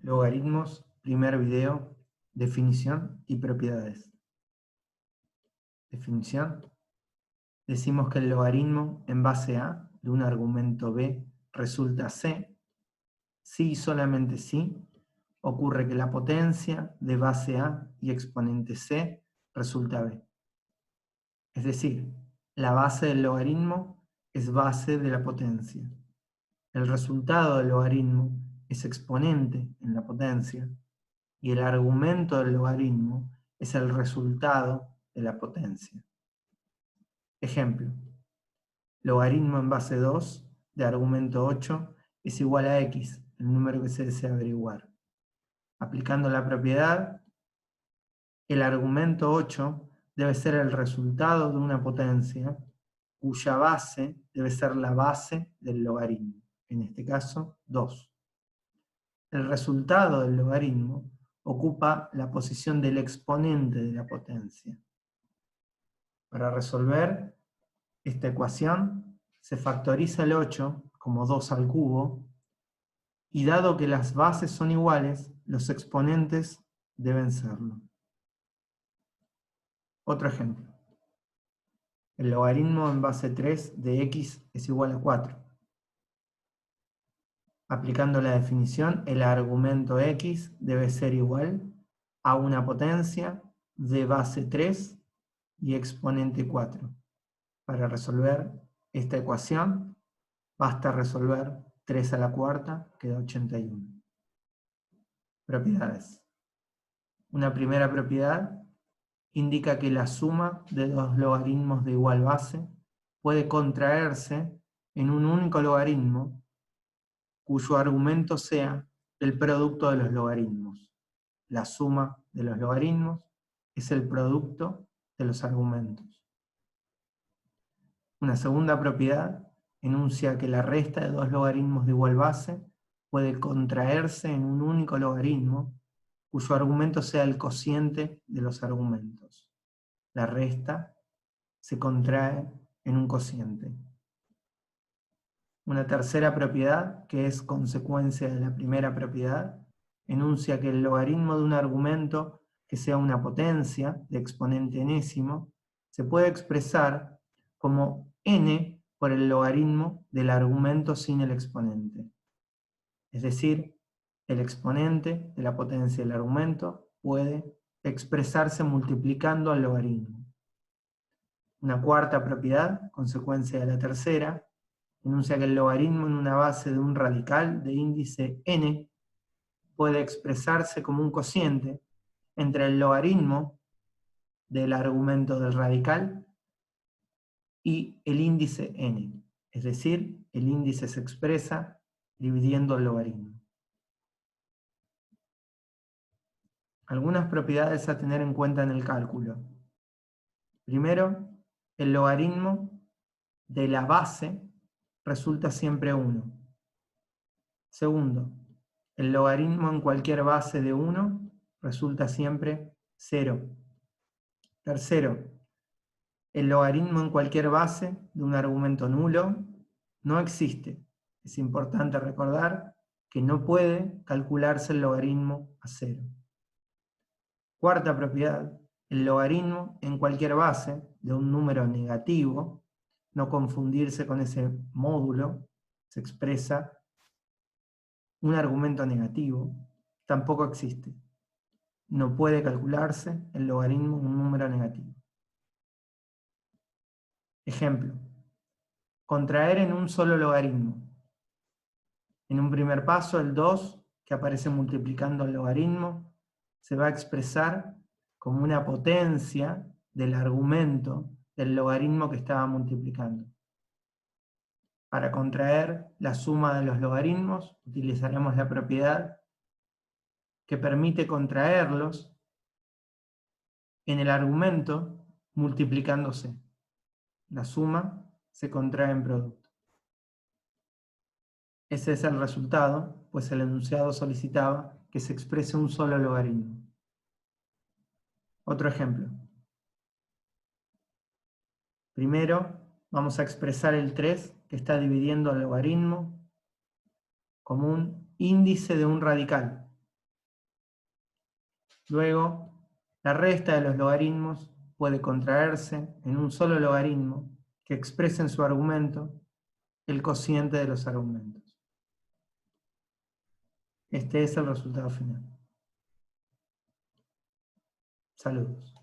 Logaritmos, primer video, definición y propiedades. Definición. Decimos que el logaritmo en base A de un argumento B resulta C, si y solamente si ocurre que la potencia de base A y exponente C resulta B. Es decir, la base del logaritmo es base de la potencia. El resultado del logaritmo es exponente en la potencia y el argumento del logaritmo es el resultado de la potencia. Ejemplo, logaritmo en base 2 de argumento 8 es igual a x, el número que se desea averiguar. Aplicando la propiedad, el argumento 8 debe ser el resultado de una potencia cuya base debe ser la base del logaritmo, en este caso 2. El resultado del logaritmo ocupa la posición del exponente de la potencia. Para resolver esta ecuación se factoriza el 8 como 2 al cubo y dado que las bases son iguales, los exponentes deben serlo. Otro ejemplo. El logaritmo en base 3 de x es igual a 4. Aplicando la definición, el argumento x debe ser igual a una potencia de base 3 y exponente 4. Para resolver esta ecuación, basta resolver 3 a la cuarta, queda 81. Propiedades. Una primera propiedad indica que la suma de dos logaritmos de igual base puede contraerse en un único logaritmo cuyo argumento sea el producto de los logaritmos. La suma de los logaritmos es el producto de los argumentos. Una segunda propiedad enuncia que la resta de dos logaritmos de igual base puede contraerse en un único logaritmo cuyo argumento sea el cociente de los argumentos. La resta se contrae en un cociente. Una tercera propiedad, que es consecuencia de la primera propiedad, enuncia que el logaritmo de un argumento que sea una potencia de exponente enésimo se puede expresar como n por el logaritmo del argumento sin el exponente. Es decir, el exponente de la potencia del argumento puede expresarse multiplicando al logaritmo. Una cuarta propiedad, consecuencia de la tercera, enuncia que el logaritmo en una base de un radical de índice n puede expresarse como un cociente entre el logaritmo del argumento del radical y el índice n. Es decir, el índice se expresa dividiendo el logaritmo. Algunas propiedades a tener en cuenta en el cálculo. Primero, el logaritmo de la base resulta siempre 1. Segundo, el logaritmo en cualquier base de 1 resulta siempre 0. Tercero, el logaritmo en cualquier base de un argumento nulo no existe. Es importante recordar que no puede calcularse el logaritmo a 0. Cuarta propiedad, el logaritmo en cualquier base de un número negativo, no confundirse con ese módulo, se expresa un argumento negativo, tampoco existe. No puede calcularse el logaritmo de un número negativo. Ejemplo, contraer en un solo logaritmo. En un primer paso, el 2, que aparece multiplicando el logaritmo, se va a expresar como una potencia del argumento del logaritmo que estaba multiplicando. Para contraer la suma de los logaritmos, utilizaremos la propiedad que permite contraerlos en el argumento multiplicándose. La suma se contrae en producto. Ese es el resultado, pues el enunciado solicitaba que se exprese un solo logaritmo. Otro ejemplo. Primero, vamos a expresar el 3, que está dividiendo el logaritmo, como un índice de un radical. Luego, la resta de los logaritmos puede contraerse en un solo logaritmo que exprese en su argumento el cociente de los argumentos. Este es el resultado final. Saludos.